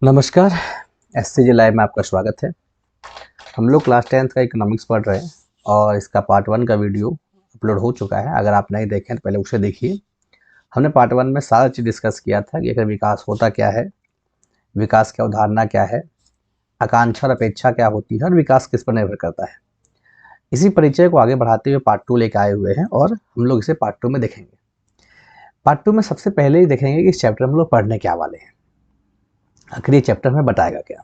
नमस्कार। SCG live में आपका स्वागत है। हम लोग क्लास 10th का इकोनॉमिक्स पढ़ रहे हैं और इसका पार्ट 1 का वीडियो अपलोड हो चुका है। अगर आप नहीं देखें तो पहले उसे देखिए। हमने पार्ट 1 में सारा चीज़ डिस्कस किया था कि अगर विकास होता क्या है, विकास की अवधारणा क्या है, आकांक्षा और अपेक्षा क्या होती है और विकास किस पर निर्भर करता है। इसी परिचय को आगे बढ़ाते हुए पार्ट 2 लेकर आए हुए हैं और हम लोग इसे पार्ट 2 में देखेंगे। पार्ट 2 में सबसे पहले ही देखेंगे कि इस चैप्टर में हम लोग पढ़ने क्या वाले हैं, आखिर ये चैप्टर में बताएगा क्या।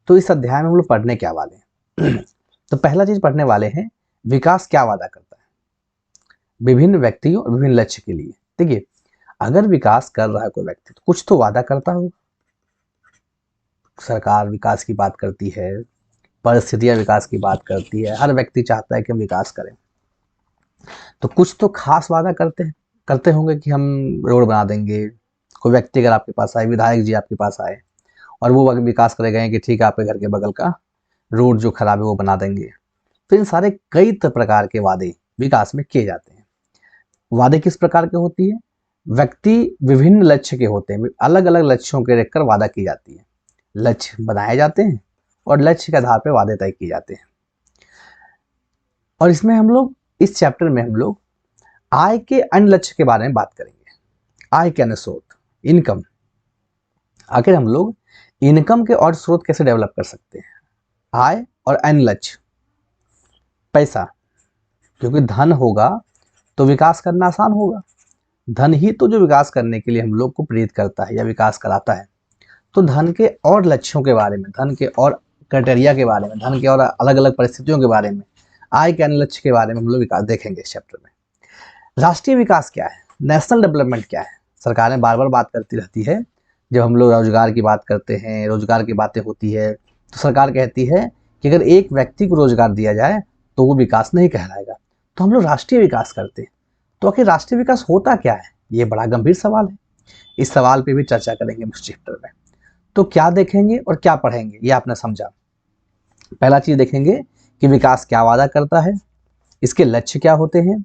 तो इस अध्याय में हम लोग पढ़ने क्या वाले हैं तो पहला चीज पढ़ने वाले हैं, विकास क्या वादा करता है विभिन्न व्यक्तियों और विभिन्न लक्ष्य के लिए। देखिए, अगर विकास कर रहा है कोई व्यक्ति तो कुछ तो वादा करता होगा। सरकार विकास की बात करती है, परिस्थितियां विकास की बात करती है, हर व्यक्ति चाहता है कि हम विकास करें, तो कुछ तो खास वादा करते होंगे कि हम रोड बना देंगे। कोई व्यक्ति अगर आपके पास आए, विधायक जी आपके पास आए और वो विकास करे गए कि ठीक है आपके घर के बगल का रोड जो खराब है वो बना देंगे। तो इन सारे कई प्रकार के वादे विकास में किए जाते हैं। वादे किस प्रकार के होती है? व्यक्ति विभिन्न लक्ष्य के होते हैं, अलग अलग लक्ष्यों के रखकर वादा की जाती है। लक्ष्य बनाए जाते हैं और लक्ष्य के आधार पर वादे तय किए जाते हैं। और इसमें हम लोग इस चैप्टर में हम लोग आय के अन्य लक्ष्य के बारे में बात करेंगे। आय के अन्य स्रोत, इनकम। आखिर हम लोग इनकम के और स्रोत कैसे डेवलप कर सकते हैं? आय और अन्य लक्ष्य, पैसा, क्योंकि धन होगा तो विकास करना आसान होगा। धन ही तो जो विकास करने के लिए हम लोग को प्रेरित करता है या विकास कराता है। तो धन के और लक्ष्यों के बारे में, धन के और क्राइटेरिया के बारे में, धन के और अलग अलग परिस्थितियों के बारे में, आय के अन्य लक्ष्य के बारे में हम लोग विकास देखेंगे इस चैप्टर में। राष्ट्रीय विकास क्या है? नेशनल डेवलपमेंट क्या है? सरकारें बार बार बात करती रहती है। जब हम लोग रोजगार की बात करते हैं, रोजगार की बातें होती है, तो सरकार कहती है कि अगर एक व्यक्ति को रोजगार दिया जाए तो वो विकास नहीं कहलाएगा। तो हम लोग राष्ट्रीय विकास करते हैं। तो आखिर राष्ट्रीय विकास होता क्या है? ये बड़ा गंभीर सवाल है। इस सवाल पे भी चर्चा करेंगे इस चैप्टर में। तो क्या देखेंगे और क्या पढ़ेंगे ये आपने समझा। पहला चीज देखेंगे कि विकास क्या वादा करता है, इसके लक्ष्य क्या होते हैं,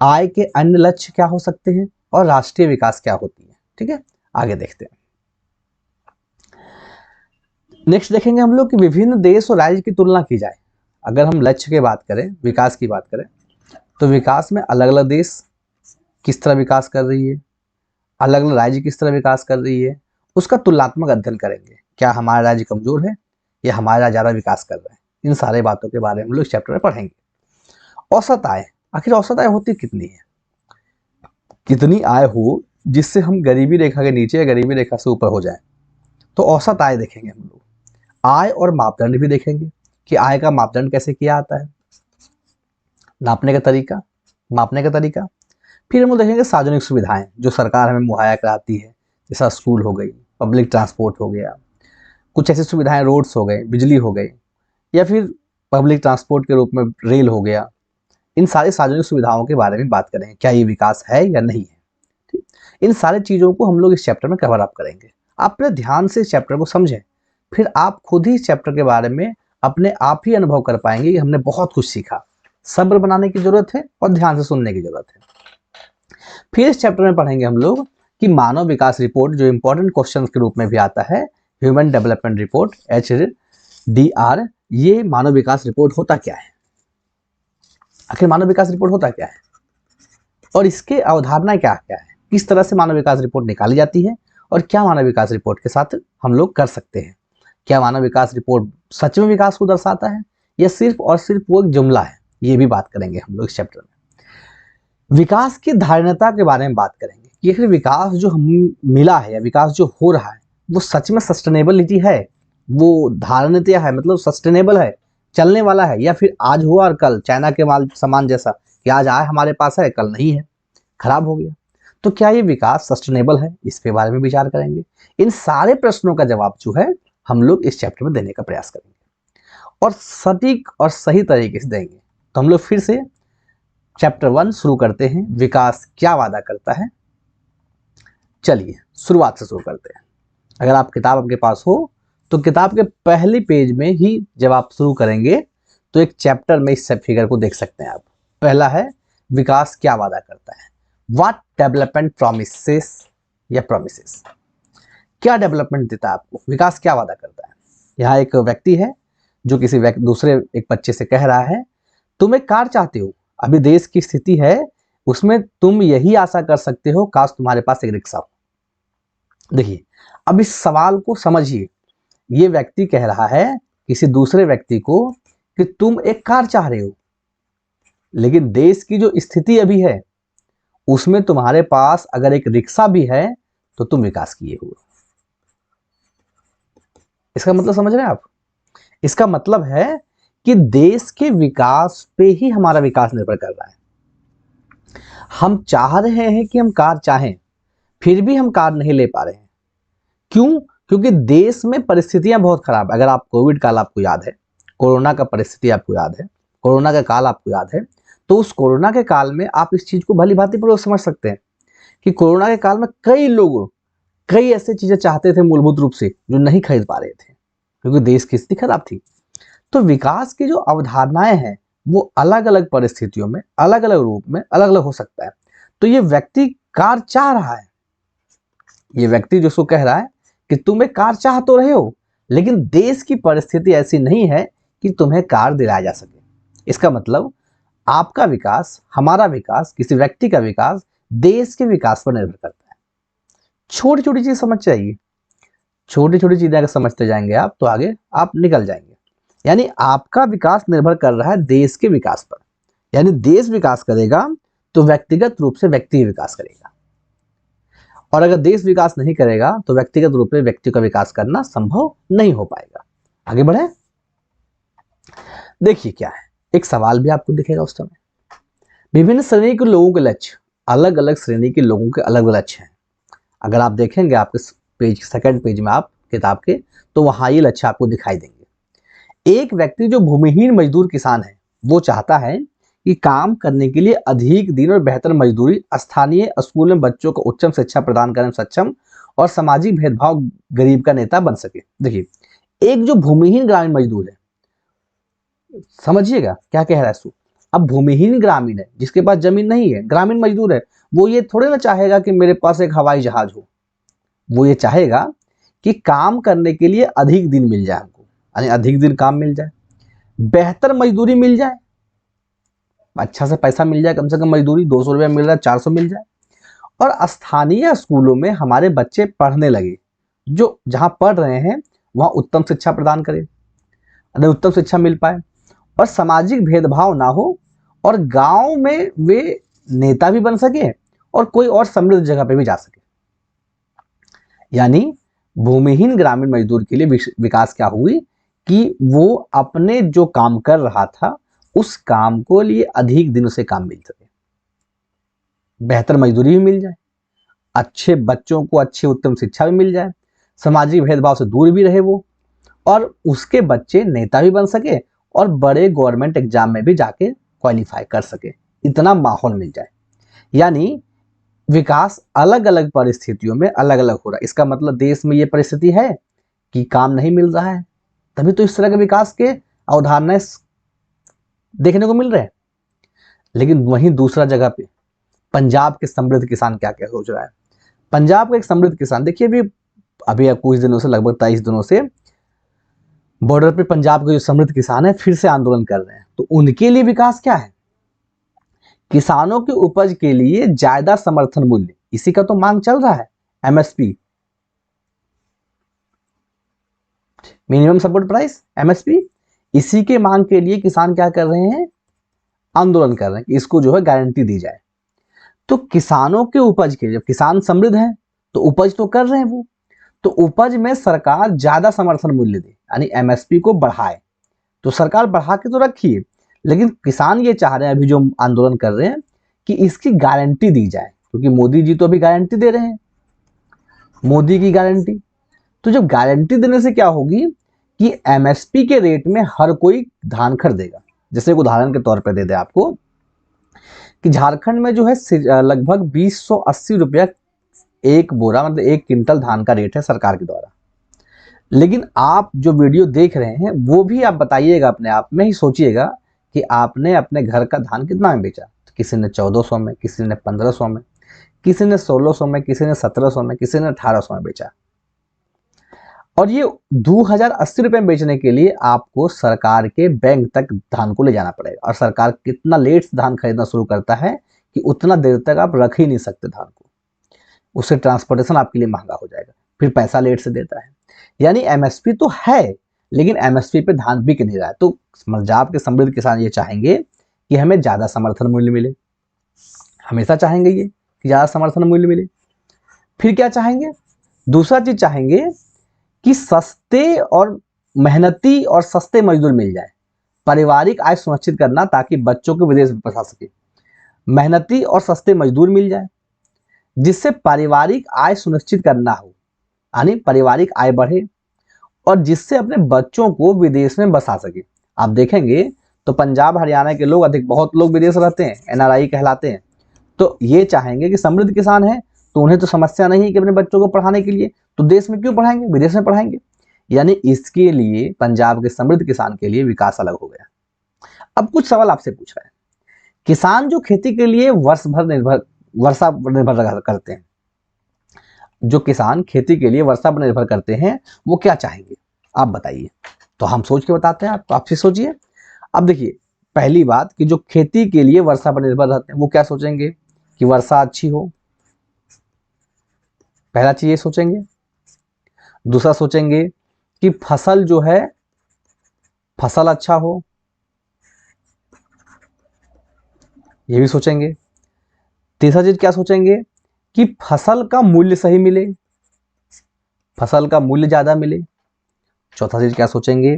आय के अन्य लक्ष्य क्या हो सकते हैं और राष्ट्रीय विकास क्या होती है। ठीक है, आगे देखते हैं। नेक्स्ट देखेंगे हम लोग कि विभिन्न देश और राज्य की तुलना की जाए। अगर हम लक्ष्य की बात करें, विकास की बात करें, तो विकास में अलग अलग देश किस तरह विकास कर रही है, अलग अलग राज्य किस तरह विकास कर रही है, उसका तुलनात्मक अध्ययन करेंगे। क्या हमारा राज्य कमजोर है या हमारा राज्य ज्यादा विकास कर रहा है? इन सारे बातों के बारे में हम लोग इस चैप्टर में पढ़ेंगे। औसत आय, आखिर औसत आय होती कितनी है? कितनी आय हो जिससे हम गरीबी रेखा के नीचे या गरीबी रेखा से ऊपर हो जाए, तो औसत आय देखेंगे हम लोग। आय और मापदंड भी देखेंगे कि आय का मापदंड कैसे किया आता है, नापने का तरीका, मापने का तरीका। फिर हम लोग देखेंगे सार्वजनिक सुविधाएं जो सरकार हमें मुहैया कराती है, जैसा स्कूल हो गई, पब्लिक ट्रांसपोर्ट हो गया, कुछ ऐसी सुविधाएं, रोड्स हो गए, बिजली हो गई, या फिर पब्लिक ट्रांसपोर्ट के रूप में रेल हो गया। इन सारी सार्वजनिक सुविधाओं के बारे में बात करेंगे, क्या ये विकास है या नहीं है। ठीक, इन सारी चीज़ों को हम लोग इस चैप्टर में कवर अप करेंगे। आप अपने ध्यान से इस चैप्टर को समझें, फिर आप खुद ही इस चैप्टर के बारे में अपने आप ही अनुभव कर पाएंगे कि हमने बहुत कुछ सीखा। सब्र बनाने की जरूरत है और ध्यान से सुनने की जरूरत है। फिर इस चैप्टर में पढ़ेंगे हम लोग कि मानव विकास रिपोर्ट, जो इंपॉर्टेंट क्वेश्चन के रूप में भी आता है, ह्यूमन डेवलपमेंट रिपोर्ट, HDR, ये मानव विकास रिपोर्ट होता क्या है? आखिर मानव विकास रिपोर्ट होता क्या है और इसके अवधारणा क्या क्या है, किस तरह से मानव विकास रिपोर्ट निकाली जाती है और क्या मानव विकास रिपोर्ट के साथ हम लोग कर सकते हैं। क्या मानव विकास रिपोर्ट सच में विकास को दर्शाता है या सिर्फ और सिर्फ वो एक जुमला है, ये भी बात करेंगे हम लोग इस चैप्टर में। विकास की धारणता के बारे में बात करेंगे कि आखिर विकास जो हम मिला है या विकास जो हो रहा है वो सच में सस्टेनेबिलिटी है, वो धारणीय है, मतलब सस्टेनेबल है, चलने वाला है, या फिर आज हुआ और कल चाइना के माल सामान जैसा कि आज आए हमारे पास है, कल नहीं है, खराब हो गया। तो क्या ये विकास सस्टेनेबल है? इसके बारे में विचार करेंगे। इन सारे प्रश्नों का जवाब जो है हम लोग इस चैप्टर में देने का प्रयास करेंगे और सटीक और सही तरीके से देंगे। तो हम लोग फिर से चैप्टर 1 शुरू करते हैं, विकास क्या वादा करता है। चलिए शुरुआत से शुरू करते हैं। अगर आप किताब आपके पास हो तो किताब के पहले पेज में ही जब आप शुरू करेंगे तो एक चैप्टर में इस फिगर को देख सकते हैं आप। पहला है विकास क्या वादा करता है, व्हाट डेवलपमेंट प्रॉमिसेस या प्रोमिसेस। क्या डेवलपमेंट देता है आपको, विकास क्या वादा करता है। यहाँ एक व्यक्ति है जो किसी दूसरे एक बच्चे से कह रहा है तुम एक कार चाहते हो, अभी देश की स्थिति है उसमें तुम यही आशा कर सकते हो काश तुम्हारे पास एक रिक्शा हो। देखिए अब इस सवाल को समझिए, ये व्यक्ति कह रहा है किसी दूसरे व्यक्ति को कि तुम एक कार चाह रहे हो, लेकिन देश की जो स्थिति अभी है उसमें तुम्हारे पास अगर एक रिक्शा भी है तो तुम विकास किए हो। इसका मतलब समझ रहे हैं आप, इसका मतलब है कि देश के विकास पे ही हमारा विकास निर्भर कर रहा है। हम चाह रहे हैं कि हम कार चाहें, फिर भी हम कार नहीं ले पा रहे हैं। क्यों? क्योंकि देश में परिस्थितियां बहुत खराब। अगर आप कोविड काल आपको याद है, कोरोना का परिस्थिति आपको याद है, कोरोना का काल आपको याद है, तो उस कोरोना के काल में आप इस चीज को भली भांति पूर्वक समझ सकते हैं कि कोरोना के काल में कई लोग कई ऐसी चीजें चाहते थे मूलभूत रूप से जो नहीं खरीद पा रहे थे क्योंकि देश की स्थिति खराब थी। तो विकास की जो अवधारणाएं हैं वो अलग अलग परिस्थितियों में अलग अलग रूप में अलग अलग हो सकता है। तो ये व्यक्ति कार चाह रहा है, ये व्यक्ति जो उसको कह रहा है कि तुम एक कार चाह तो रहे हो लेकिन देश की परिस्थिति ऐसी नहीं है कि तुम्हें कार दिलाया जा सके। इसका मतलब आपका विकास, हमारा विकास, किसी व्यक्ति का विकास देश के विकास पर निर्भर करता है। छोटी छोटी चीज समझ चाहिए, छोटी छोटी चीजें अगर समझते जाएंगे आप तो आगे आप निकल जाएंगे। यानी आपका विकास निर्भर कर रहा है देश के विकास पर। यानी देश विकास करेगा तो व्यक्तिगत रूप से व्यक्ति विकास करेगा, और अगर देश विकास नहीं करेगा तो व्यक्तिगत रूप से व्यक्ति का विकास करना संभव नहीं हो पाएगा। आगे बढ़े, देखिए क्या है, एक सवाल भी आपको दिखेगा उस समय। विभिन्न श्रेणी के लोगों के लक्ष्य, अलग अलग श्रेणी के लोगों के अलग अलग लक्ष्य हैं। अगर आप देखेंगे आपके पेज, सेकंड पेज में आप किताब के, तो वहां ये लक्ष्य आपको दिखाई देंगे। एक व्यक्ति जो भूमिहीन मजदूर किसान है वो चाहता है कि काम करने के लिए अधिक दिन और बेहतर मजदूरी, स्थानीय स्कूल में बच्चों को उच्च शिक्षा प्रदान करने में सक्षम और सामाजिक भेदभाव गरीब का नेता बन सके। देखिए एक जो भूमिहीन ग्रामीण मजदूर है, समझिएगा क्या कह रहा है सु। अब भूमिहीन ग्रामीण है जिसके पास जमीन नहीं है, ग्रामीण मजदूर है, वो ये थोड़े ना चाहेगा कि मेरे पास एक हवाई जहाज हो। वो ये चाहेगा कि काम करने के लिए अधिक दिन मिल जाए हमको, यानी अधिक दिन काम मिल जाए, बेहतर मजदूरी मिल जाए, अच्छा से पैसा मिल जाए, कम से कम मजदूरी 200 रुपया मिल रहा है 400 मिल जाए, और स्थानीय स्कूलों में हमारे बच्चे पढ़ने लगे, जो जहां पढ़ रहे हैं वहां उत्तम शिक्षा प्रदान करें, उत्तम शिक्षा मिल पाए, और सामाजिक भेदभाव ना हो, और गांव में वे नेता भी बन सके और कोई और समृद्ध जगह पे भी जा सके। यानी भूमिहीन ग्रामीण मजदूर के लिए विकास क्या हुई कि वो अपने जो काम कर रहा था उस काम को लिए अधिक दिनों से काम मिल सके, बेहतर मजदूरी भी मिल जाए, अच्छे बच्चों को अच्छी उत्तम शिक्षा भी मिल जाए, सामाजिक भेदभाव से दूर भी रहे वो, और उसके बच्चे नेता भी बन सके और बड़े गवर्नमेंट एग्जाम में भी जाके क्वालिफाई कर सके, इतना माहौल मिल जाए। यानी विकास अलग अलग परिस्थितियों में अलग अलग हो रहा है। इसका मतलब देश में ये परिस्थिति है कि काम नहीं मिल रहा है, तभी तो इस तरह के विकास के अवधारणाएं देखने को मिल रहे हैं। लेकिन वहीं दूसरा जगह पे पंजाब के समृद्ध किसान क्या क्या सोच रहा है। पंजाब का एक समृद्ध किसान, देखिए अभी कुछ दिनों से, लगभग 23 दिनों से बॉर्डर पे पंजाब के जो समृद्ध किसान है फिर से आंदोलन कर रहे हैं। तो उनके लिए विकास क्या है, किसानों की उपज के लिए ज्यादा समर्थन मूल्य, इसी का तो मांग चल रहा है, MSP, minimum support price, MSP, इसी के मांग के लिए किसान क्या कर रहे हैं, आंदोलन कर रहे हैं कि इसको जो है गारंटी दी जाए। तो किसानों के उपज के, जब किसान समृद्ध हैं तो उपज तो कर रहे हैं वो, तो उपज में सरकार ज्यादा समर्थन मूल्य दे, यानी एमएसपी को बढ़ाए। तो सरकार बढ़ा के तो रखिए, लेकिन किसान ये चाह रहे हैं, अभी जो आंदोलन कर रहे हैं, कि इसकी गारंटी दी जाए, क्योंकि मोदी जी तो अभी गारंटी दे रहे हैं, मोदी की गारंटी। तो जब गारंटी देने से क्या होगी कि एमएसपी के रेट में हर कोई धान खरीदेगा। जैसे एक उदाहरण के तौर पर दे दे आपको कि झारखंड में जो है लगभग 2080 रुपया एक बोरा, मतलब 1 क्विंटल धान का रेट है सरकार के द्वारा। लेकिन आप जो वीडियो देख रहे हैं वो भी आप बताइएगा, अपने आप में ही सोचिएगा कि आपने अपने घर का धान कितना में बेचा। तो किसी ने 1400 में, किसी ने 1500 में, किसी ने 1600 में, किसी ने 1700 में, किसी ने 1800 में बेचा। और ये 2080 रुपए में बेचने के लिए आपको सरकार के बैंक तक धान को ले जाना पड़ेगा, और सरकार कितना लेट से धान खरीदना शुरू करता है कि उतना देर तक आप रख ही नहीं सकते धान को, उससे ट्रांसपोर्टेशन आपके लिए महंगा हो जाएगा, फिर पैसा लेट से देता है। यानी एमएसपी तो है, लेकिन एमएसपी पे धान बिक नहीं रहा है। तो पंजाब के समृद्ध किसान ये चाहेंगे कि हमें ज्यादा समर्थन मूल्य मिले, हमेशा चाहेंगे ये कि ज्यादा समर्थन मूल्य मिले। फिर क्या चाहेंगे, दूसरा चीज चाहेंगे कि सस्ते और मेहनती और सस्ते मजदूर मिल जाए, पारिवारिक आय सुनिश्चित करना ताकि बच्चों को विदेश में पढ़ा सके। मेहनती और सस्ते मजदूर मिल जाए जिससे पारिवारिक आय सुनिश्चित करना हो, यानी पारिवारिक आय बढ़े, और जिससे अपने बच्चों को विदेश में बसा सके। आप देखेंगे तो पंजाब हरियाणा के लोग अधिक, बहुत लोग विदेश रहते हैं, एनआरआई कहलाते हैं। तो ये चाहेंगे कि समृद्ध किसान है तो उन्हें तो समस्या नहीं कि अपने बच्चों को पढ़ाने के लिए, तो देश में क्यों पढ़ाएंगे, विदेश में पढ़ाएंगे। यानी इसके लिए पंजाब के समृद्ध किसान के लिए विकास अलग हो गया। अब कुछ सवाल आपसे पूछ रहे हैं, किसान जो खेती के लिए वर्षा पर निर्भर करते हैं, जो किसान खेती के लिए वर्षा पर निर्भर करते हैं वो क्या चाहेंगे, आप बताइए। तो हम सोच के बताते हैं आपको, आपसे सोचिए। अब देखिए, पहली बात कि जो खेती के लिए वर्षा पर निर्भर रहते हैं वो क्या सोचेंगे कि वर्षा अच्छी हो, पहला चीज ये सोचेंगे। दूसरा सोचेंगे कि फसल जो है, फसल अच्छा हो, ये भी सोचेंगे। तीसरा चीज क्या सोचेंगे कि फसल का मूल्य सही मिले, फसल का मूल्य ज्यादा मिले। चौथा चीज क्या सोचेंगे,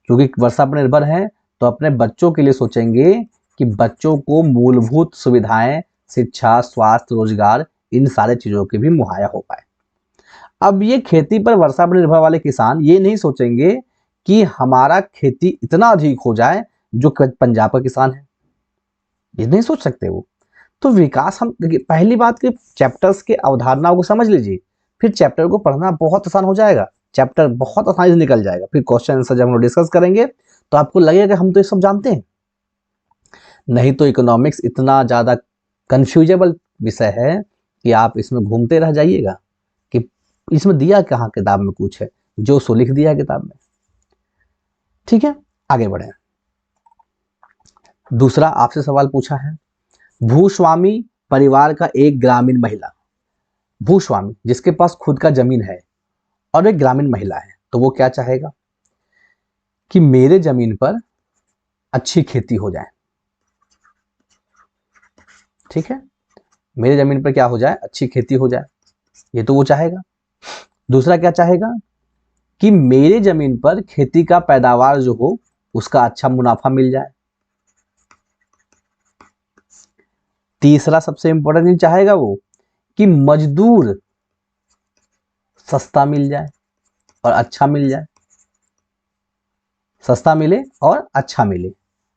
क्योंकि वर्षा पर निर्भर है तो अपने बच्चों के लिए सोचेंगे कि बच्चों को मूलभूत सुविधाएं, शिक्षा, स्वास्थ्य, रोजगार, इन सारे चीजों की भी मुहैया हो पाए। अब ये खेती पर वर्षा पर निर्भर वाले किसान ये नहीं सोचेंगे कि हमारा खेती इतना अधिक हो जाए जो पंजाब का किसान है, ये नहीं सोच सकते वो। तो विकास, हम देखिए पहली बात कि चैप्टर्स के अवधारणाओं को समझ लीजिए, फिर चैप्टर को पढ़ना बहुत आसान हो जाएगा, चैप्टर बहुत आसानी से निकल जाएगा। फिर क्वेश्चन आंसर जब हम लोग डिस्कस करेंगे तो आपको लगेगा हम तो ये सब जानते हैं। नहीं तो इकोनॉमिक्स इतना ज्यादा कंफ्यूजेबल विषय है कि आप इसमें घूमते रह जाइएगा कि इसमें दिया कहाँ किताब में कुछ है, जो सो लिख दिया है किताब में। ठीक है, आगे बढ़े। दूसरा आपसे सवाल पूछा है, भूस्वामी परिवार का एक ग्रामीण महिला, भूस्वामी जिसके पास खुद का जमीन है और एक ग्रामीण महिला है, तो वो क्या चाहेगा कि मेरे जमीन पर अच्छी खेती हो जाए। ठीक है, मेरे जमीन पर क्या हो जाए, अच्छी खेती हो जाए, ये तो वो चाहेगा। दूसरा क्या चाहेगा कि मेरे जमीन पर खेती का पैदावार जो हो उसका अच्छा मुनाफा मिल जाए। तीसरा सबसे इंपॉर्टेंट चीज चाहेगा वो कि मजदूर सस्ता मिल जाए और अच्छा मिल जाए, सस्ता मिले और अच्छा मिले।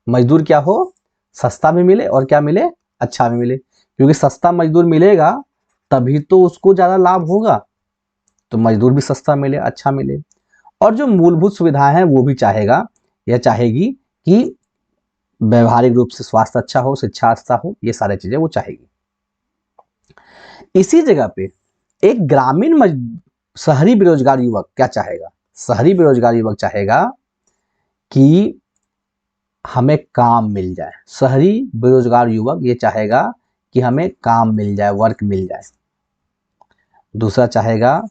मजदूर क्या हो, सस्ता भी मिले और क्या मिले, अच्छा भी मिले, क्योंकि सस्ता मजदूर मिलेगा तभी तो उसको ज्यादा लाभ होगा। तो मजदूर भी सस्ता मिले, अच्छा मिले, और जो मूलभूत सुविधाएं हैं वो भी चाहेगा या चाहेगी कि व्यवहारिक रूप से स्वास्थ्य अच्छा हो, शिक्षा अच्छा हो, ये सारी चीजें वो चाहेगी। इसी जगह पे एक शहरी बेरोजगार युवक क्या चाहेगा, शहरी बेरोजगार युवक चाहेगा कि हमें काम मिल जाए। शहरी बेरोजगार युवक ये चाहेगा कि हमें काम मिल जाए, वर्क मिल जाए। दूसरा चाहेगा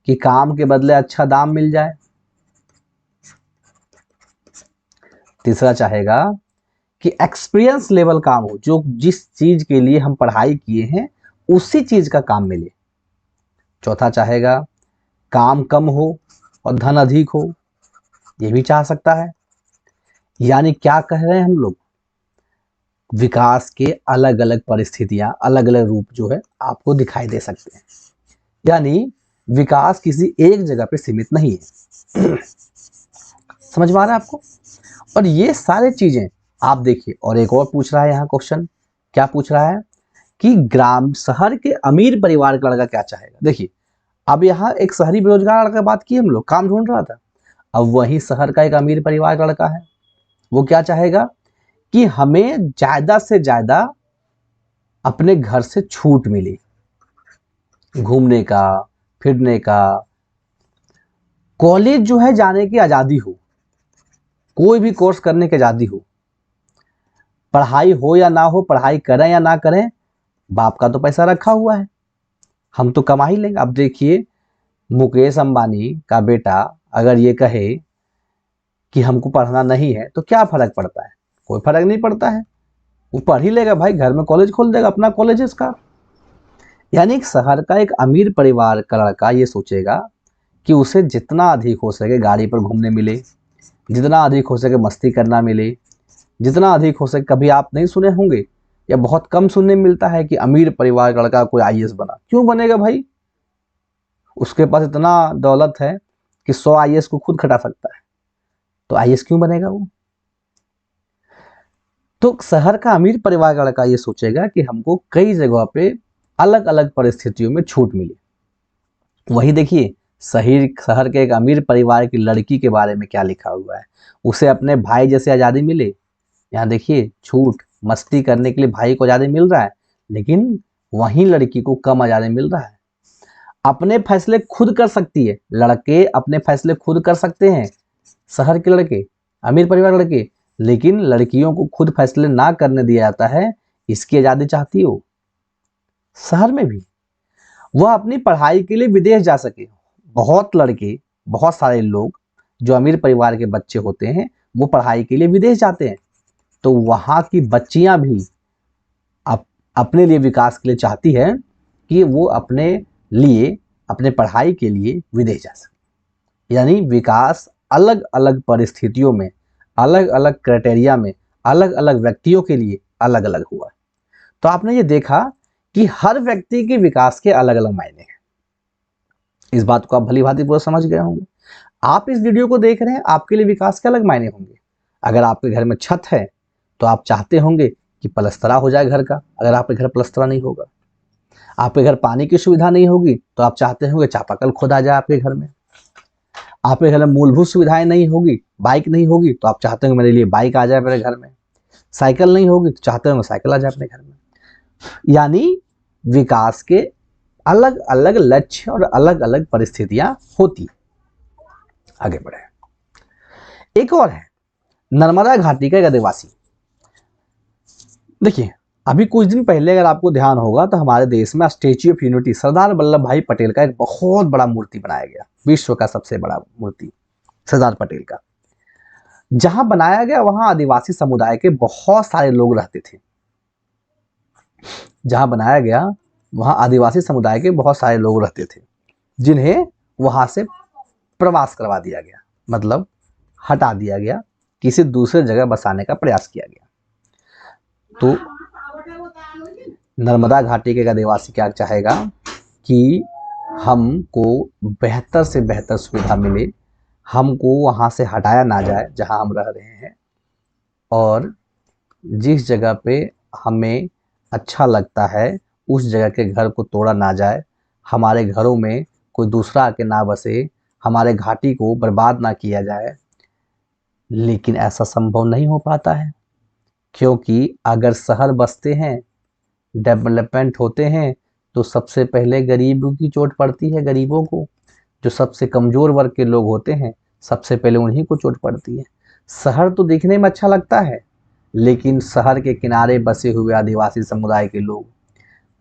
कि काम के बदले अच्छा दाम मिल जाए। तीसरा चाहेगा कि एक्सपीरियंस लेवल काम हो, जो जिस चीज के लिए हम पढ़ाई किए हैं उसी चीज का काम मिले। चौथा चाहेगा काम कम हो और धन अधिक हो, ये भी चाह सकता है। यानी क्या कह रहे हैं हम लोग, विकास के अलग अलग परिस्थितियां, अलग अलग रूप जो है आपको दिखाई दे सकते हैं। यानी विकास किसी एक जगह पे सीमित नहीं है। समझ में आ रहा है आपको। और ये सारे चीजें आप देखिए, और एक और पूछ रहा है यहाँ क्वेश्चन, क्या पूछ रहा है कि ग्राम शहर के अमीर परिवार का लड़का क्या चाहेगा। देखिए, अब यहाँ एक शहरी बेरोजगार लड़का बात की हम लोग, काम ढूंढ रहा था। अब वही शहर का एक अमीर परिवार का लड़का है, वो क्या चाहेगा कि हमें ज्यादा से ज्यादा अपने घर से छूट मिले, घूमने का, फिरने का, कॉलेज जो है जाने की आज़ादी हो, कोई भी कोर्स करने की आज़ादी हो, पढ़ाई हो या ना हो, पढ़ाई करें या ना करें, बाप का तो पैसा रखा हुआ है, हम तो कमा ही लेंगे। अब देखिए, मुकेश अंबानी का बेटा अगर ये कहे कि हमको पढ़ना नहीं है तो क्या फर्क पड़ता है? कोई फर्क नहीं पड़ता है, वो पढ़ ही लेगा भाई, घर में कॉलेज खोल देगा, अपना कॉलेज है इसका। यानी एक शहर का एक अमीर परिवार का लड़का ये सोचेगा कि उसे जितना अधिक हो सके गाड़ी पर घूमने मिले, जितना अधिक हो सके मस्ती करना मिले, जितना अधिक हो सके। कभी आप नहीं सुने होंगे या बहुत कम सुनने मिलता है कि अमीर परिवार का लड़का कोई आईएएस बना। क्यों बनेगा भाई? उसके पास इतना दौलत है कि 100 आईएएस को खुद खटा सकता है, तो आईएएस क्यों बनेगा वो? तो शहर का अमीर परिवार का लड़का ये सोचेगा कि हमको कई जगहों पे अलग अलग परिस्थितियों में छूट मिले। वही देखिए, शहर के एक अमीर परिवार की लड़की के बारे में क्या लिखा हुआ है, उसे अपने भाई जैसे आज़ादी मिले। यहाँ देखिए, छूट मस्ती करने के लिए भाई को आज़ादी मिल रहा है, लेकिन वहीं लड़की को कम आज़ादी मिल रहा है। अपने फैसले खुद कर सकती है, लड़के अपने फैसले खुद कर सकते हैं, शहर के लड़के, अमीर परिवार के लड़के, लेकिन लड़कियों को खुद फैसले ना करने दिया जाता है। इसकी आज़ादी चाहती हो शहर में भी, वह अपनी पढ़ाई के लिए विदेश जा सके। बहुत लड़के, बहुत सारे लोग जो अमीर परिवार के बच्चे होते हैं वो पढ़ाई के लिए विदेश जाते हैं, तो वहाँ की बच्चियां भी अपने लिए विकास के लिए चाहती है कि वो अपने लिए, अपने पढ़ाई के लिए विदेश जा सके। यानी विकास अलग अलग परिस्थितियों में, अलग अलग क्राइटेरिया में, अलग अलग व्यक्तियों के लिए अलग अलग हुआ। तो आपने ये देखा कि हर व्यक्ति के विकास के अलग अलग मायने हैं। इस बात को आप भली भांति पूरा समझ गए होंगे। आप इस वीडियो को देख रहे हैं, आपके लिए विकास के अलग मायने होंगे। अगर आपके घर में छत है तो आप चाहते होंगे कि पलस्तरा हो जाए घर का। अगर आपके घर पलस्तरा नहीं होगा, आपके घर पानी की सुविधा नहीं होगी, तो आप चाहते होंगे चापाकल खोदा जाए आपके घर में। आपके घर में मूलभूत सुविधाएं नहीं होगी, बाइक नहीं होगी, तो आप चाहते होंगे मेरे लिए बाइक आ जाए मेरे घर में। साइकिल नहीं होगी तो चाहते होंगे साइकिल आ जाए अपने घर में। यानी विकास के अलग अलग लक्ष्य और अलग अलग परिस्थितियां होती। आगे बढ़े, एक और है नर्मदा घाटी का एक आदिवासी। देखिए, अभी कुछ दिन पहले अगर आपको ध्यान होगा तो हमारे देश में statue of unity, Sardar Vallabh भाई पटेल का एक बहुत बड़ा मूर्ति बनाया गया, विश्व का सबसे बड़ा मूर्ति सरदार पटेल का। जहां बनाया गया वहां आदिवासी समुदाय के बहुत सारे लोग रहते थे। जहां बनाया गया वहां आदिवासी समुदाय के बहुत सारे लोग रहते थे, जिन्हें वहां से प्रवास करवा दिया गया, मतलब हटा दिया गया, किसी दूसरे जगह बसाने का प्रयास किया गया। तो नर्मदा घाटी के आदिवासी क्या चाहेगा कि हमको बेहतर से बेहतर सुविधा मिले, हमको वहाँ से हटाया ना जाए जहाँ हम रह रहे हैं, और जिस जगह पे हमें अच्छा लगता है उस जगह के घर को तोड़ा ना जाए, हमारे घरों में कोई दूसरा आके ना बसे, हमारे घाटी को बर्बाद ना किया जाए। लेकिन ऐसा संभव नहीं हो पाता है, क्योंकि अगर शहर बसते हैं, डेवलपमेंट होते हैं, तो सबसे पहले गरीबों की चोट पड़ती है। गरीबों को, जो सबसे कमज़ोर वर्ग के लोग होते हैं, सबसे पहले उन्हीं को चोट पड़ती है। शहर तो दिखने में अच्छा लगता है, लेकिन शहर के किनारे बसे हुए आदिवासी समुदाय के लोग,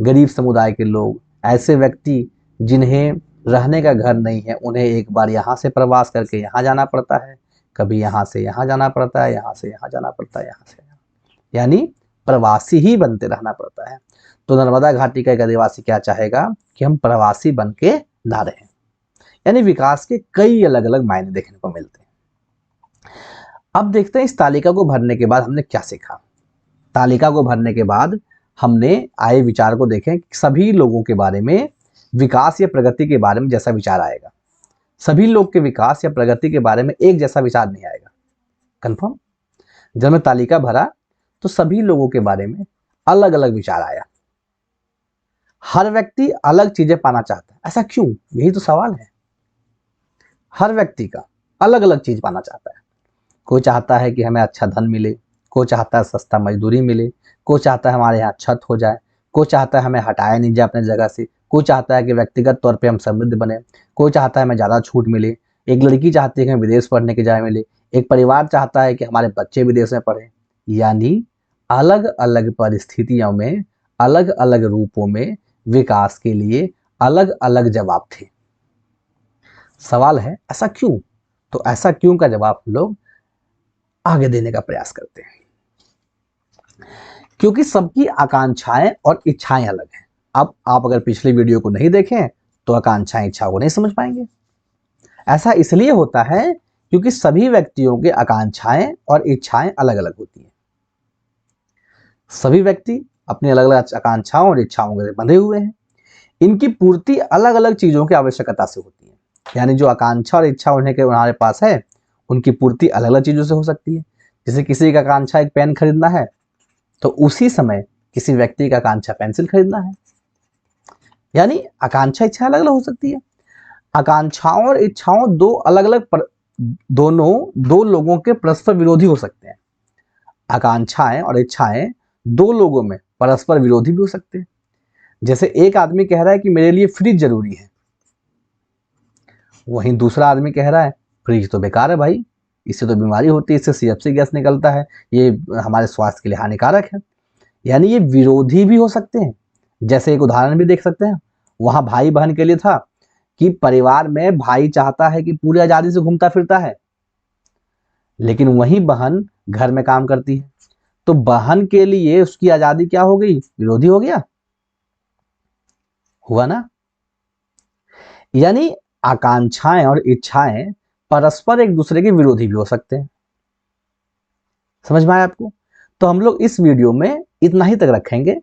गरीब समुदाय के लोग, ऐसे व्यक्ति जिन्हें रहने का घर नहीं है, उन्हें एक बार यहाँ से प्रवास करके यहाँ जाना पड़ता है, कभी यहाँ से यहाँ जाना पड़ता है, यहाँ से यहाँ जाना पड़ता है, यहाँ से यहाँ, यानी प्रवासी ही बनते रहना पड़ता है। तो नर्मदा घाटी का एक आदिवासी क्या चाहेगा कि हम प्रवासी बन के ना रहें। यानी विकास के कई अलग अलग मायने देखने को मिलते हैं। अब देखते हैं इस तालिका को भरने के बाद हमने क्या सीखा। तालिका को भरने के बाद हमने आए विचार को देखें कि सभी लोगों के बारे में, विकास या प्रगति के बारे में जैसा विचार आएगा, सभी लोग के विकास या प्रगति के बारे में एक जैसा विचार नहीं आएगा। कंफर्म? जब मैं तालिका भरा तो सभी लोगों के बारे में अलग अलग विचार आया। हर व्यक्ति अलग चीजें पाना चाहता है, ऐसा क्यों? यही तो सवाल है। हर व्यक्ति का अलग अलग चीज पाना चाहता है। कोई चाहता है कि हमें अच्छा धन मिले, कोई चाहता है सस्ता मजदूरी मिले, कोई चाहता है हमारे यहाँ छत हो जाए, कोई चाहता है हमें हटाया नहीं जाए अपने जगह से, कोई चाहता है कि व्यक्तिगत तौर पे हम समृद्ध बने, कोई चाहता है हमें ज़्यादा छूट मिले, एक लड़की चाहती है कि विदेश पढ़ने के जाए मिले, एक परिवार चाहता है कि हमारे बच्चे विदेश में पढ़ें। यानी अलग अलग परिस्थितियों में, अलग अलग रूपों में विकास के लिए अलग अलग जवाब थे। सवाल है ऐसा क्यों? तो ऐसा क्यों का जवाब हम लोग आगे देने का प्रयास करते हैं। क्योंकि सबकी आकांक्षाएं और इच्छाएं अलग हैं। अब आप अगर पिछली वीडियो को नहीं देखें तो आकांक्षाएं इच्छाओं को नहीं समझ पाएंगे। ऐसा इसलिए होता है क्योंकि सभी व्यक्तियों की आकांक्षाएं और इच्छाएं अलग अलग होती हैं। सभी व्यक्ति अपनी अलग अलग आकांक्षाओं और इच्छाओं से बंधे हुए हैं। इनकी पूर्ति अलग अलग चीजों की आवश्यकता से होती है। यानी जो आकांक्षा और इच्छा उन्हें के हमारे पास है, उनकी पूर्ति अलग अलग चीजों से हो सकती है। जैसे किसी का आकांक्षा एक पेन खरीदना है, तो उसी समय किसी व्यक्ति का आकांक्षा पेंसिल खरीदना है। यानी आकांक्षा इच्छा अलग अलग हो सकती है। आकांक्षाओं और इच्छाओं दोनों दो लोगों के परस्पर विरोधी हो सकते हैं। आकांक्षाएं और इच्छाएं दो लोगों में परस्पर विरोधी भी हो सकते हैं। जैसे एक आदमी कह रहा है कि मेरे लिए फ्रिज जरूरी है, वहीं दूसरा आदमी कह रहा है फ्रिज तो बेकार है भाई, इससे तो बीमारी होती है, इससे सीएफसी गैस निकलता है, ये हमारे स्वास्थ्य के लिए हानिकारक है। यानी ये विरोधी भी हो सकते हैं। जैसे एक उदाहरण भी देख सकते हैं, वहां भाई बहन के लिए था कि परिवार में भाई चाहता है कि पूरी आजादी से घूमता फिरता है, लेकिन वही बहन घर में काम करती है, तो बहन के लिए उसकी आजादी क्या हो गई? विरोधी हो गया, हुआ ना। यानी आकांक्षाएं और इच्छाएं परस्पर एक दूसरे के विरोधी भी हो सकते हैं। समझ में आया आपको? तो हम लोग इस वीडियो में इतना ही तक रखेंगे।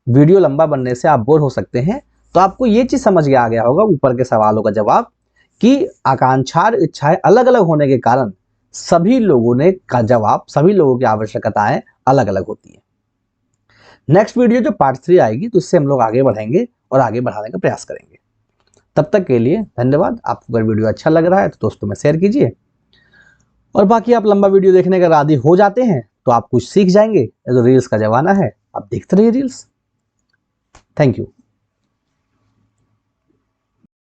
वीडियो लंबा बनने से आप बोर हो सकते हैं, तो आपको ये चीज समझ आ गया होगा ऊपर के सवालों का जवाब, कि आकांक्षा और इच्छाएं अलग अलग होने के कारण सभी लोगों की आवश्यकताएं अलग अलग होती है। नेक्स्ट वीडियो जो पार्ट 3 आएगी, तो इससे हम लोग आगे बढ़ेंगे और आगे बढ़ाने का प्रयास करेंगे। तब तक के लिए धन्यवाद। आपको अगर वीडियो अच्छा लग रहा है तो दोस्तों में शेयर कीजिए, और बाकी आप लंबा वीडियो देखने का आदी हो जाते हैं तो आप कुछ सीख जाएंगे। ये तो रील्स का जमाना है, आप देखते रहिए रील्स। Thank you.